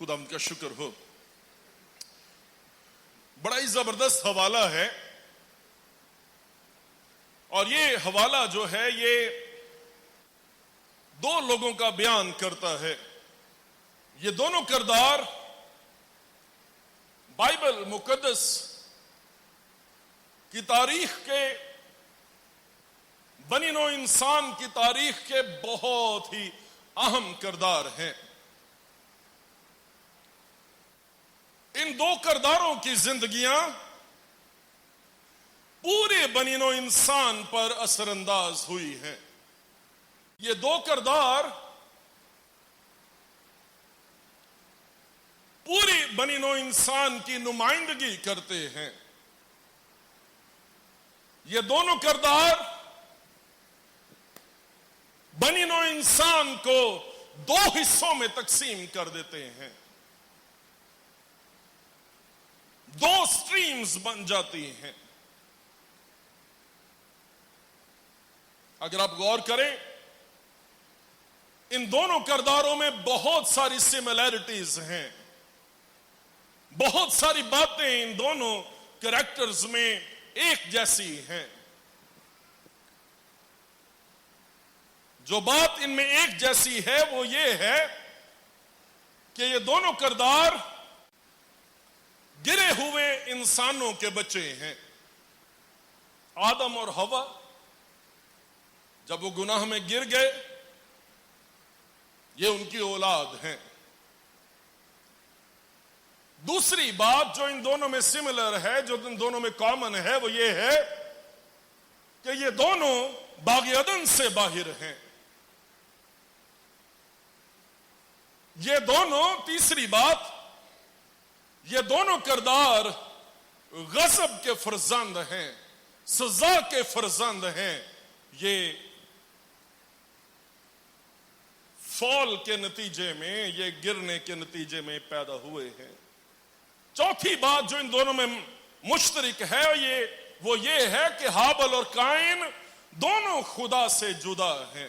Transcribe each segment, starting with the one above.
خدا کا شکر ہو. بڑا ہی زبردست حوالہ ہے، اور یہ حوالہ جو ہے یہ دو لوگوں کا بیان کرتا ہے. یہ دونوں کردار بائبل مقدس کی تاریخ کے، بنی نوع انسان کی تاریخ کے بہت ہی اہم کردار ہیں. ان دو کرداروں کی زندگیاں پورے بنی نوع انسان پر اثر انداز ہوئی ہیں. یہ دو کردار پوری بنی نوع انسان کی نمائندگی کرتے ہیں. یہ دونوں کردار بنی نوع انسان کو دو حصوں میں تقسیم کر دیتے ہیں. دو سٹریمز بن جاتی ہیں. اگر آپ غور کریں ان دونوں کرداروں میں بہت ساری سملیرٹیز ہیں، بہت ساری باتیں ان دونوں کریکٹرز میں ایک جیسی ہیں. جو بات ان میں ایک جیسی ہے وہ یہ ہے کہ یہ دونوں کردار گرے ہوئے انسانوں کے بچے ہیں. آدم اور حوا جب وہ گناہ میں گر گئے، یہ ان کی اولاد ہیں. دوسری بات جو ان دونوں میں سملر ہے، جو ان دونوں میں کامن ہے، وہ یہ ہے کہ یہ دونوں باغ عدن سے باہر ہیں. یہ دونوں، تیسری بات، یہ دونوں کردار غضب کے فرزند ہیں، سزا کے فرزند ہیں. یہ فال کے نتیجے میں، یہ گرنے کے نتیجے میں پیدا ہوئے ہیں. چوتھی بات جو ان دونوں میں مشترک ہے وہ یہ ہے کہ ہابل اور قائن دونوں خدا سے جدا ہیں.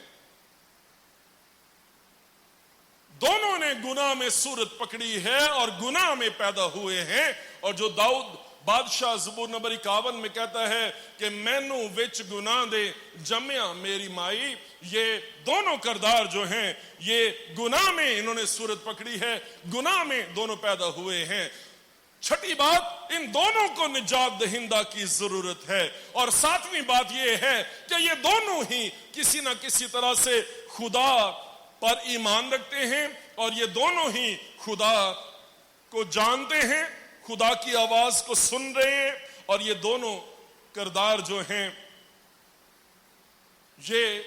دونوں نے گناہ میں صورت پکڑی ہے اور گناہ میں پیدا ہوئے ہیں. اور جو داؤد بادشاہ زبور نمبر 51 میں کہتا ہے کہ مینو وچ گناہ دے جمیا میری مائی، یہ دونوں کردار جو ہیں یہ گناہ میں انہوں نے صورت پکڑی ہے، گناہ میں دونوں پیدا ہوئے ہیں. چھٹی بات، ان دونوں کو نجات دہندہ کی ضرورت ہے. اور ساتویں بات یہ ہے کہ یہ دونوں ہی کسی نہ کسی طرح سے خدا پر ایمان رکھتے ہیں، اور یہ دونوں ہی خدا کو جانتے ہیں، خدا کی آواز کو سن رہے ہیں. اور یہ دونوں کردار جو ہیں یہ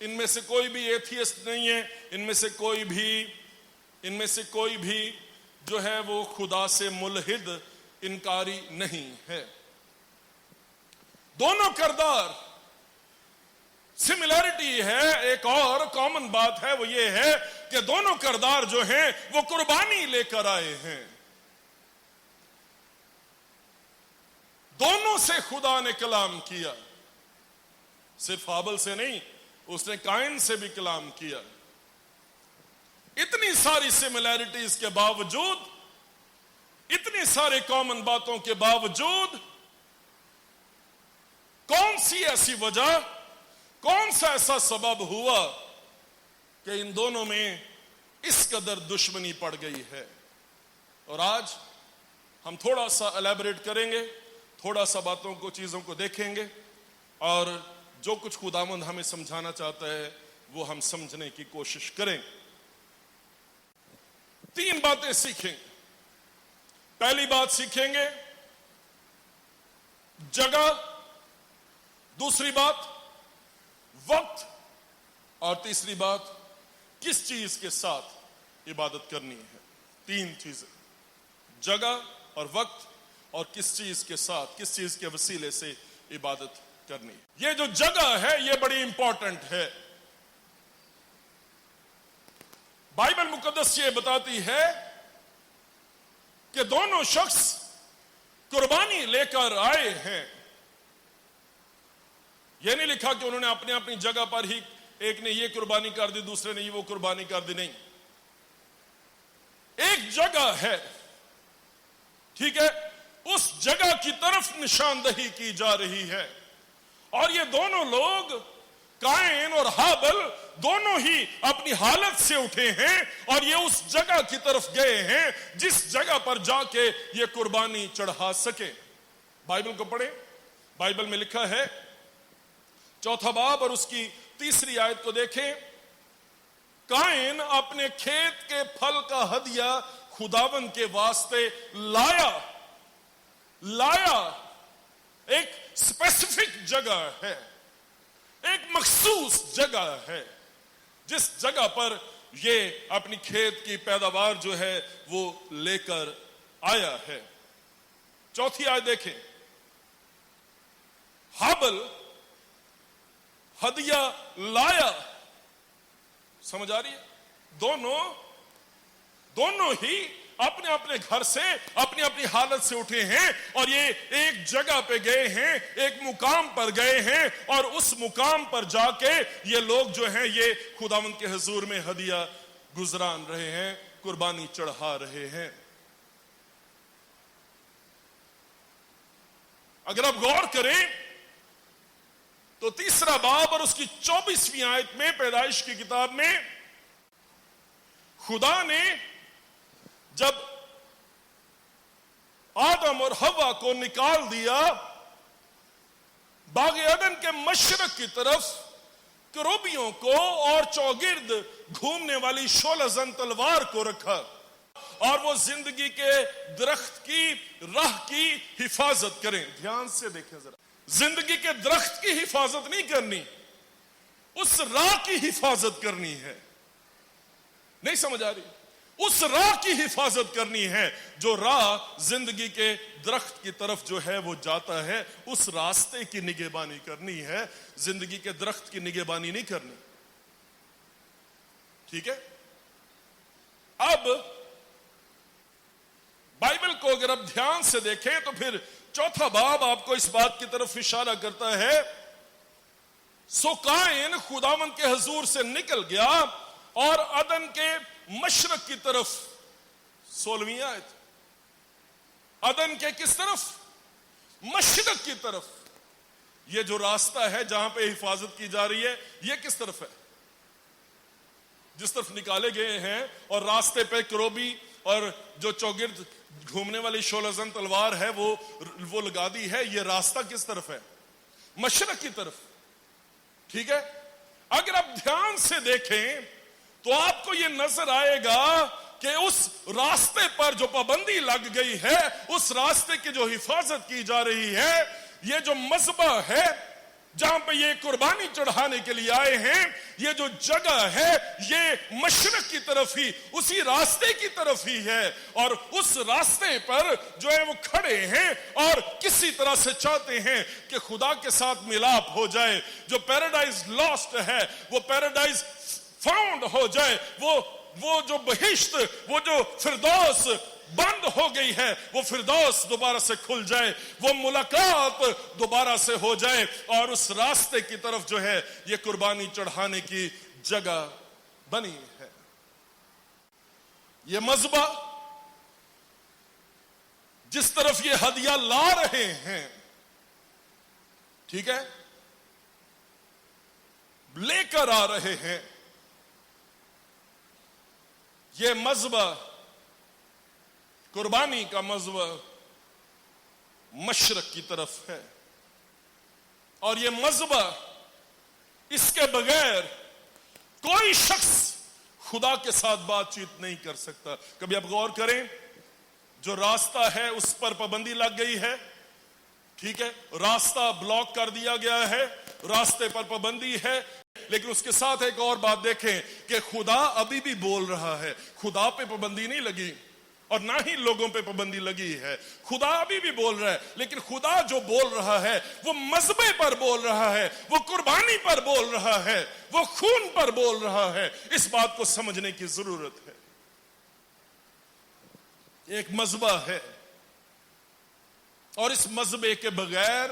ان میں سے کوئی بھی ایتھیسٹ نہیں ہے، ان میں سے کوئی بھی جو ہے وہ خدا سے ملحد انکاری نہیں ہے. دونوں کردار سملیرٹی ہے. ایک اور کامن بات ہے، وہ یہ ہے کہ دونوں کردار جو ہیں وہ قربانی لے کر آئے ہیں. دونوں سے خدا نے کلام کیا، صرف ہابل سے نہیں، اس نے قائن سے بھی کلام کیا. اتنی ساری سملیرٹیز کے باوجود، اتنی سارے کامن باتوں کے باوجود، کون سی ایسی وجہ، کون سا ایسا سبب ہوا کہ ان دونوں میں اس قدر دشمنی پڑ گئی ہے؟ اور آج ہم تھوڑا سا الیبریٹ کریں گے، تھوڑا سا باتوں کو، چیزوں کو دیکھیں گے، اور جو کچھ خداوند ہمیں سمجھانا چاہتا ہے وہ ہم سمجھنے کی کوشش کریں. 3 باتیں سیکھیں. پہلی بات سیکھیں گے جگہ، دوسری بات وقت، اور تیسری بات کس چیز کے ساتھ عبادت کرنی ہے. 3 چیزیں، جگہ اور وقت اور کس چیز کے ساتھ، کس چیز کے وسیلے سے عبادت کرنی. یہ جو جگہ ہے یہ بڑی امپورٹنٹ ہے. بائبل مقدس یہ بتاتی ہے کہ دونوں شخص قربانی لے کر آئے ہیں. یہ نہیں لکھا کہ انہوں نے اپنی اپنی جگہ پر ہی، ایک نے یہ قربانی کر دی، دوسرے نے وہ قربانی کر دی. نہیں، ایک جگہ ہے، ٹھیک ہے، اس جگہ کی طرف نشاندہی کی جا رہی ہے، اور یہ دونوں لوگ قائن اور ہابل دونوں ہی اپنی حالت سے اٹھے ہیں اور یہ اس جگہ کی طرف گئے ہیں جس جگہ پر جا کے یہ قربانی چڑھا سکے۔ بائبل کو پڑھیں، بائبل میں لکھا ہے 4 باب اور اس کی 3 آیت کو دیکھیں۔ قائن اپنے کھیت کے پھل کا ہدیہ خداوند کے واسطے لایا، ایک اسپیسیفک جگہ ہے، ایک مخصوص جگہ ہے جس جگہ پر یہ اپنی کھیت کی پیداوار جو ہے وہ لے کر آیا ہے۔ 4 آیت دیکھیں، ہابل ہدیہ لایا، سمجھ آ رہی ہے؟ دونوں ہی اپنے اپنے گھر سے اپنی اپنی حالت سے اٹھے ہیں اور یہ ایک جگہ پہ گئے ہیں، ایک مقام پر گئے ہیں، اور اس مقام پر جا کے یہ لوگ جو ہیں یہ خداوند کے حضور میں ہدیہ گزران رہے ہیں، قربانی چڑھا رہے ہیں۔ اگر آپ غور کریں تو 3 باب اور اس کی 24ویں آیت میں پیدائش کی کتاب میں خدا نے جب آدم اور حوا کو نکال دیا، باغ عدن کے مشرق کی طرف کروبیوں کو اور چوگرد گھومنے والی شعلہ زن تلوار کو رکھا، اور وہ زندگی کے درخت کی راہ کی حفاظت کریں۔ دھیان سے دیکھیں ذرا، زندگی کے درخت کی حفاظت نہیں کرنی، اس راہ کی حفاظت کرنی ہے۔ نہیں سمجھ آ رہی؟ اس راہ کی حفاظت کرنی ہے جو راہ زندگی کے درخت کی طرف جو ہے وہ جاتا ہے، اس راستے کی نگہبانی کرنی ہے، زندگی کے درخت کی نگہبانی نہیں کرنی، ٹھیک ہے؟ اب بائبل کو اگر آپ دھیان سے دیکھیں تو پھر 4 باب آپ کو اس بات کی طرف اشارہ کرتا ہے، سو قائن خداوند کے حضور سے نکل گیا اور عدن کے مشرق کی طرف، 16ویں آیت، عدن کے کس طرف؟ مشرق کی طرف۔ یہ جو راستہ ہے جہاں پہ حفاظت کی جا رہی ہے یہ کس طرف ہے؟ جس طرف نکالے گئے ہیں، اور راستے پہ کروبی اور جو چوگرد گھومنے والی شعلہ زن تلوار ہے وہ لگا دی ہے، یہ راستہ کس طرف ہے؟ مشرق کی طرف، ٹھیک ہے؟ اگر آپ دھیان سے دیکھیں تو آپ کو یہ نظر آئے گا کہ اس راستے پر جو پابندی لگ گئی ہے، اس راستے کی جو حفاظت کی جا رہی ہے، یہ جو مذبح ہے جہاں پہ یہ قربانی چڑھانے کے لیے آئے ہیں، یہ جو جگہ ہے یہ مشرق کی طرف ہی، اسی راستے کی طرف ہی ہے، اور اس راستے پر جو ہے وہ کھڑے ہیں اور کسی طرح سے چاہتے ہیں کہ خدا کے ساتھ ملاپ ہو جائے، جو پیراڈائز لاسٹ ہے وہ پیراڈائز فاؤنڈ ہو جائے، وہ جو بہشت، وہ جو فردوس بند ہو گئی ہے، وہ فردوس دوبارہ سے کھل جائے، وہ ملاقات دوبارہ سے ہو جائے، اور اس راستے کی طرف جو ہے یہ قربانی چڑھانے کی جگہ بنی ہے۔ یہ مذبح جس طرف یہ ہدیہ لا رہے ہیں، ٹھیک ہے، لے کر آ رہے ہیں، یہ مذبح، قربانی کا مذبح مشرق کی طرف ہے، اور یہ مذبح، اس کے بغیر کوئی شخص خدا کے ساتھ بات چیت نہیں کر سکتا۔ کبھی آپ غور کریں، جو راستہ ہے اس پر پابندی لگ گئی ہے، ٹھیک ہے، راستہ بلاک کر دیا گیا ہے، راستے پر پابندی ہے، لیکن اس کے ساتھ ایک اور بات دیکھیں کہ خدا ابھی بھی بول رہا ہے، خدا پہ پابندی نہیں لگی اور نہ ہی لوگوں پہ پابندی لگی ہے، خدا ابھی بھی بول رہا ہے، لیکن خدا جو بول رہا ہے وہ مذبح پر بول رہا ہے، وہ قربانی پر بول رہا ہے، وہ خون پر بول رہا ہے۔ اس بات کو سمجھنے کی ضرورت ہے۔ ایک مذبح ہے، اور اس مذبح کے بغیر،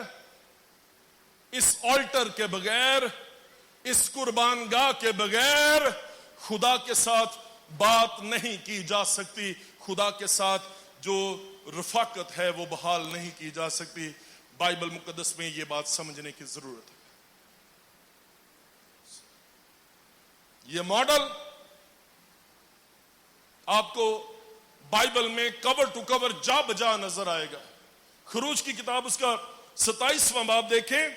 اس آلٹر کے بغیر، اس قربان گاہ کے بغیر خدا کے ساتھ بات نہیں کی جا سکتی، خدا کے ساتھ جو رفاقت ہے وہ بحال نہیں کی جا سکتی۔ بائبل مقدس میں یہ بات سمجھنے کی ضرورت ہے۔ یہ ماڈل آپ کو بائبل میں کور ٹو کور جا بجا نظر آئے گا۔ خروج کی کتاب اس کا 27واں باب دیکھیں،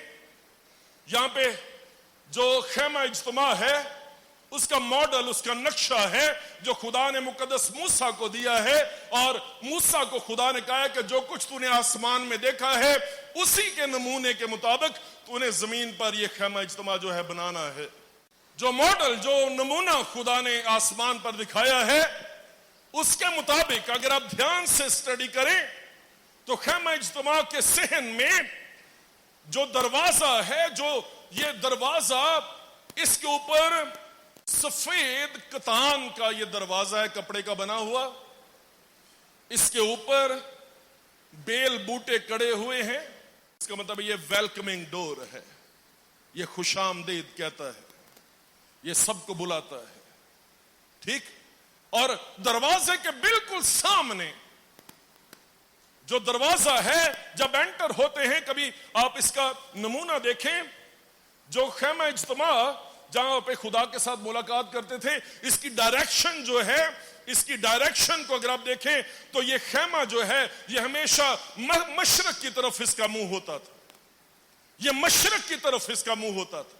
یہاں پہ جو خیمہ اجتماع ہے اس کا ماڈل، اس کا نقشہ ہے جو خدا نے مقدس موسیٰ کو دیا ہے، اور موسیٰ کو خدا نے کہا ہے کہ جو کچھ تو نے آسمان میں دیکھا ہے اسی کے نمونے کے مطابق تو نے زمین پر یہ خیمہ اجتماع جو ہے بنانا ہے۔ جو ماڈل، جو نمونہ خدا نے آسمان پر دکھایا ہے اس کے مطابق اگر آپ دھیان سے اسٹڈی کریں تو خیمہ اجتماع کے صحن میں جو دروازہ ہے، جو یہ دروازہ، اس کے اوپر سفید کتان کا یہ دروازہ ہے، کپڑے کا بنا ہوا، اس کے اوپر بیل بوٹے کڑے ہوئے ہیں، اس کا مطلب یہ ویلکمنگ ڈور ہے، یہ خوش آمدید کہتا ہے، یہ سب کو بلاتا ہے، ٹھیک۔ اور دروازے کے بالکل سامنے جو دروازہ ہے، جب انٹر ہوتے ہیں، کبھی آپ اس کا نمونہ دیکھیں، جو خیمہ اجتماع جہاں پہ خدا کے ساتھ ملاقات کرتے تھے، اس کی ڈائریکشن جو ہے، اس کی ڈائریکشن کو اگر آپ دیکھیں تو یہ خیمہ جو ہے یہ ہمیشہ مشرق کی طرف اس کا منہ ہوتا تھا، یہ مشرق کی طرف اس کا منہ ہوتا تھا۔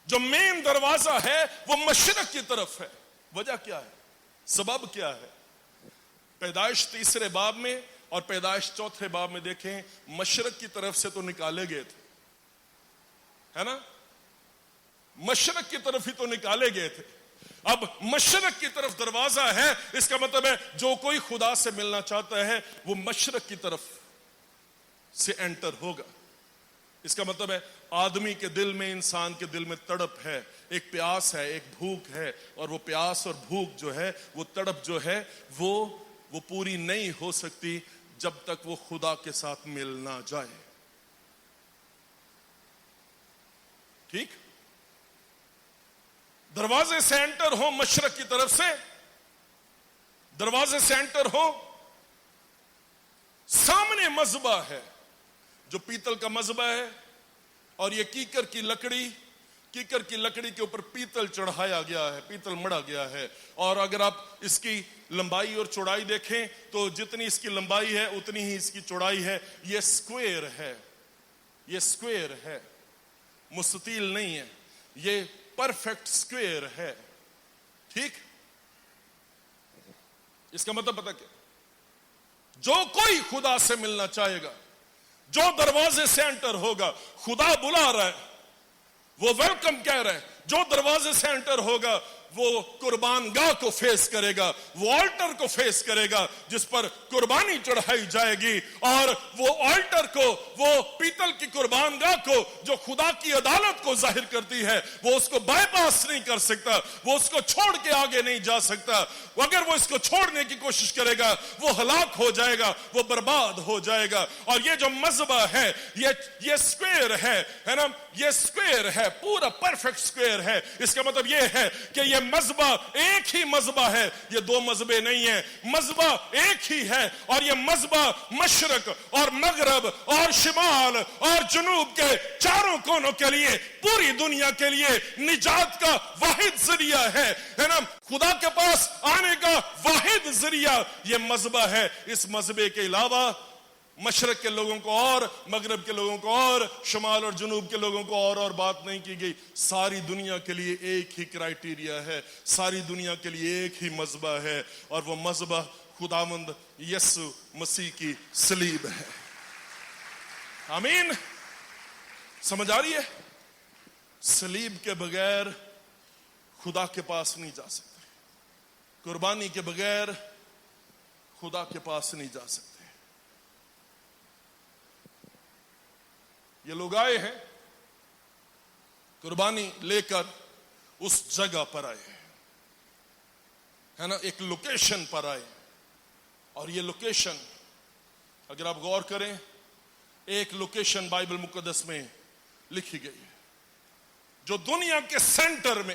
جو مین دروازہ ہے وہ مشرق کی طرف ہے۔ وجہ کیا ہے؟ سبب کیا ہے؟ پیدائش 3 باب میں اور پیدائش 4 باب میں دیکھیں، مشرق کی طرف سے تو نکالے گئے تھے، ہے نا؟ مشرق کی طرف ہی تو نکالے گئے تھے۔ اب مشرق کی طرف دروازہ ہے، اس کا مطلب ہے جو کوئی خدا سے ملنا چاہتا ہے وہ مشرق کی طرف سے انٹر ہوگا۔ اس کا مطلب ہے آدمی کے دل میں، انسان کے دل میں تڑپ ہے، ایک پیاس ہے، ایک بھوک ہے، اور وہ پیاس اور بھوک جو ہے، وہ تڑپ جو ہے وہ پوری نہیں ہو سکتی جب تک وہ خدا کے ساتھ مل نہ جائے، ٹھیک۔ دروازے سے انٹر ہو مشرق کی طرف سے، دروازے سے انٹر ہو، سامنے مذبح ہے جو پیتل کا مذبح ہے، اور یہ کیکر کی لکڑی کے اوپر پیتل چڑھایا گیا ہے، پیتل مڑا گیا ہے۔ اور اگر آپ اس کی لمبائی اور چوڑائی دیکھیں تو جتنی اس کی لمبائی ہے اتنی ہی اس کی چوڑائی ہے۔ یہ سکوئر ہے، یہ سکوئر ہے، مستطیل نہیں ہے، یہ پرفیکٹ سکوئر ہے، ٹھیک۔ اس کا مطلب پتہ کیا؟ جو کوئی خدا سے ملنا چاہے گا، جو دروازے سے انٹر ہوگا، خدا بلا رہا ہے، وہ ویلکم کہہ رہا ہے۔ جو دروازے سے انٹر ہوگا وہ قربان گاہ کو فیس کرے گا، وہ آلٹر کو فیس کرے گا جس پر قربانی چڑھائی جائے گی، اور وہ آلٹر کو، وہ پیتل کی قربان گاہ کو جو خدا کی عدالت کو ظاہر کرتی ہے، وہ اس کو بائی پاس نہیں کر سکتا، وہ اس کو چھوڑ کے آگے نہیں جا سکتا۔ اگر وہ اس کو چھوڑنے کی کوشش کرے گا وہ ہلاک ہو جائے گا، وہ برباد ہو جائے گا۔ اور یہ جو مذبح ہے یہ سکوئر ہے نا، یہ سکوئر ہے، پورا پرفیکٹ سکوئر ہے۔ اس کا مطلب یہ ہے کہ یہ مذبح ایک ہی مذبح ہے، یہ دو مذبح نہیں ہیں، مذبح ایک ہی ہے، اور یہ مذبح مشرق اور مغرب اور شمال اور جنوب کے چاروں کونوں کے لیے، پوری دنیا کے لیے نجات کا واحد ذریعہ ہے نا، خدا کے پاس آنے کا واحد ذریعہ یہ مذبح ہے۔ اس مذبح کے علاوہ مشرق کے لوگوں کو اور، مغرب کے لوگوں کو اور، شمال اور جنوب کے لوگوں کو اور بات نہیں کی گئی۔ ساری دنیا کے لیے ایک ہی کرائیٹیریا ہے، ساری دنیا کے لیے ایک ہی مذبح ہے، اور وہ مذبح خداوند یسوع مسیح کی صلیب ہے۔ آمین۔ سمجھ آ رہی ہے؟ صلیب کے بغیر خدا کے پاس نہیں جا سکتے، قربانی کے بغیر خدا کے پاس نہیں جا سکتے۔ یہ لوگ آئے ہیں قربانی لے کر، اس جگہ پر آئے ہے نا، ایک لوکیشن پر آئے، اور یہ لوکیشن اگر آپ غور کریں، ایک لوکیشن بائبل مقدس میں لکھی گئی ہے جو دنیا کے سینٹر میں،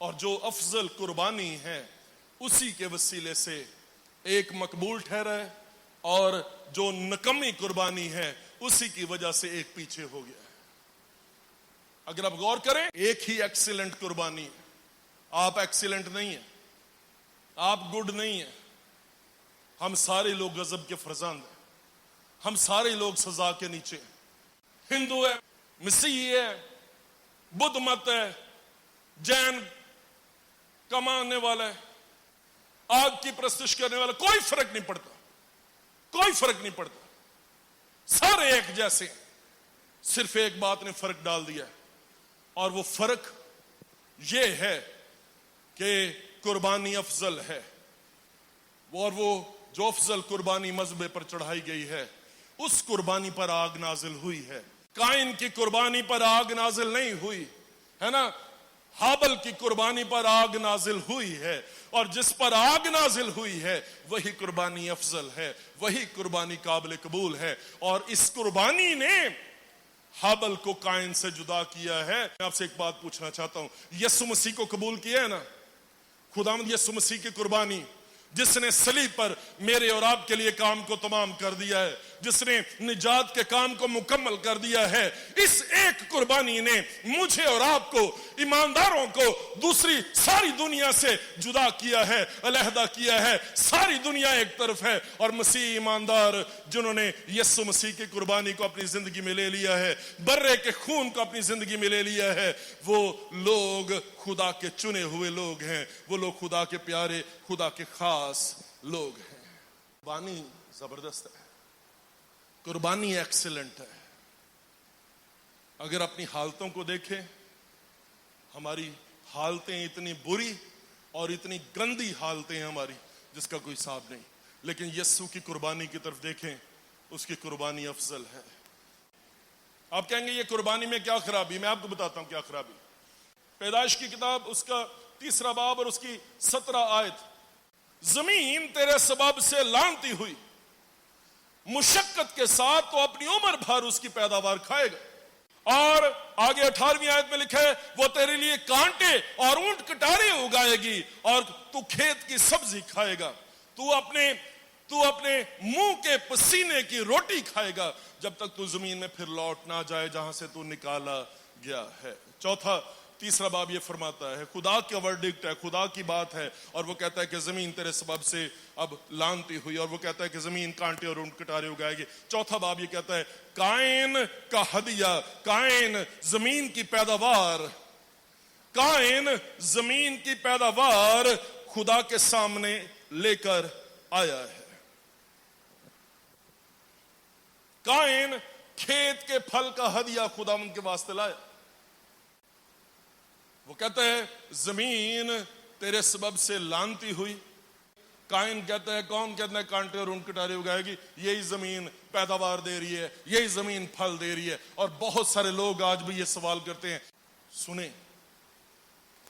اور جو افضل قربانی ہے اسی کے وسیلے سے ایک مقبول ٹھہرا ہے، اور جو نکمی قربانی ہے اسی کی وجہ سے ایک پیچھے ہو گیا ہے۔ اگر آپ غور کریں، ایک ہی ایکسیلنٹ قربانی ہے، آپ ایکسیلنٹ نہیں ہیں، آپ گڈ نہیں ہیں، ہم سارے لوگ غضب کے فرزند ہیں، ہم سارے لوگ سزا کے نیچے ہیں، ہندو ہے، مسیحی ہے، بدھ مت ہے، جین کا ماننے والا ہے، آگ کی پرستش کرنے والا، کوئی فرق نہیں پڑتا، کوئی فرق نہیں پڑتا، سارے ایک جیسے ہیں۔ صرف ایک بات نے فرق ڈال دیا ہے، اور وہ فرق یہ ہے کہ قربانی افضل ہے، اور وہ جو افضل قربانی مذبح پر چڑھائی گئی ہے اس قربانی پر آگ نازل ہوئی ہے۔ قائن کی قربانی پر آگ نازل نہیں ہوئی ہے نا، ہابل کی قربانی پر آگ نازل ہوئی ہے، اور جس پر آگ نازل ہوئی ہے وہی قربانی افضل ہے، وہی قربانی قابل قبول ہے۔ اور اس قربانی نے ہابل کو قائن سے جدا کیا ہے۔ میں آپ سے ایک بات پوچھنا چاہتا ہوں، یسوع مسیح کو قبول کیا ہے نا؟ خداوند یسوع مسیح کی قربانی، جس نے صلیب پر میرے اور آپ کے لیے کام کو تمام کر دیا ہے، جس نے نجات کے کام کو مکمل کر دیا ہے، اس ایک قربانی نے مجھے اور آپ کو، ایمانداروں کو، دوسری ساری دنیا سے جدا کیا ہے، علیحدہ کیا ہے۔ ساری دنیا ایک طرف ہے، اور مسیح ایماندار جنہوں نے یسوع مسیح کی قربانی کو اپنی زندگی میں لے لیا ہے، برے کے خون کو اپنی زندگی میں لے لیا ہے، وہ لوگ خدا کے چنے ہوئے لوگ ہیں، وہ لوگ خدا کے پیارے، خدا کے خاص لوگ ہیں۔ قربانی زبردست ہے، قربانی ایکسیلنٹ ہے۔ اگر اپنی حالتوں کو دیکھیں، ہماری حالتیں اتنی بری اور اتنی گندی حالتیں ہیں ہماری جس کا کوئی حساب نہیں، لیکن یسوع کی قربانی کی طرف دیکھیں، اس کی قربانی افضل ہے۔ آپ کہیں گے یہ قربانی میں کیا خرابی؟ میں آپ کو بتاتا ہوں کیا خرابی۔ پیدائش کی کتاب اس کا 3 باب اور اس کی 17 آیت، زمین تیرے سبب سے لعنتی ہوئی، مشقت کے ساتھ تو اپنی عمر بھر اس کی پیداوار کھائے گا۔ اور آگے 18ویں آیت میں لکھا ہے، وہ تیرے لیے کانٹے اور اونٹ کٹارے اگائے گی، اور تو کھیت کی سبزی کھائے گا، تو اپنے منہ کے پسینے کی روٹی کھائے گا، جب تک تو زمین میں پھر لوٹ نہ جائے جہاں سے تو نکالا گیا ہے۔ 3 باب یہ فرماتا ہے، خدا کا ورڈکٹ ہے، خدا کی بات ہے، اور وہ کہتا ہے کہ زمین تیرے سبب سے اب لعنتی ہوئی، اور وہ کہتا ہے کہ زمین کانٹے اور اونٹ کٹارے اگائے گی۔ 4 باب یہ کہتا ہے، قائن کا ہدیہ، قائن زمین کی پیداوار، قائن زمین کی پیداوار خدا کے سامنے لے کر آیا ہے۔ قائن کھیت کے پھل کا ہدیہ خداوند کے واسطے لایا۔ وہ کہتا ہے زمین تیرے سبب سے لعنتی ہوئی۔ قائن کہتا ہے، کون کہتا ہے کانٹے اور اونٹ کٹارے اگائے گی؟ یہی زمین پیداوار دے رہی ہے، یہی زمین پھل دے رہی ہے۔ اور بہت سارے لوگ آج بھی یہ سوال کرتے ہیں، سنیں،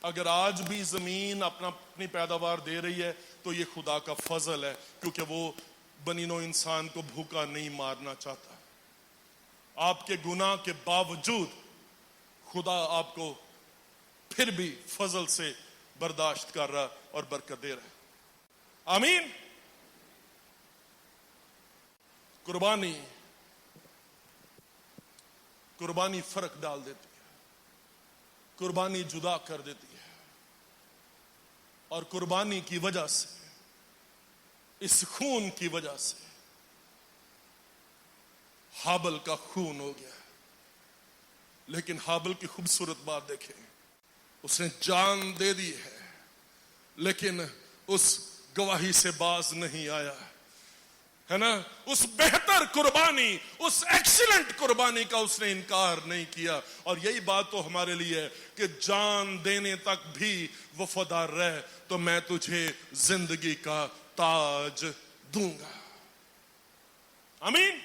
اگر آج بھی زمین اپنی پیداوار دے رہی ہے تو یہ خدا کا فضل ہے، کیونکہ وہ بنی نوع انسان کو بھوکا نہیں مارنا چاہتا۔ آپ کے گناہ کے باوجود خدا آپ کو پھر بھی فضل سے برداشت کر رہا اور برکت دے رہا ہے۔ آمین۔ قربانی فرق ڈال دیتی ہے، قربانی جدا کر دیتی ہے، اور قربانی کی وجہ سے، اس خون کی وجہ سے ہابل کا خون ہو گیا۔ لیکن ہابل کی خوبصورت بات دیکھیں، اس نے جان دے دی ہے، لیکن اس گواہی سے باز نہیں آیا ہے نا۔ اس بہتر قربانی، اس ایکسیلنٹ قربانی کا اس نے انکار نہیں کیا۔ اور یہی بات تو ہمارے لیے ہے کہ جان دینے تک بھی وفادار رہ تو میں تجھے زندگی کا تاج دوں گا۔ آمین۔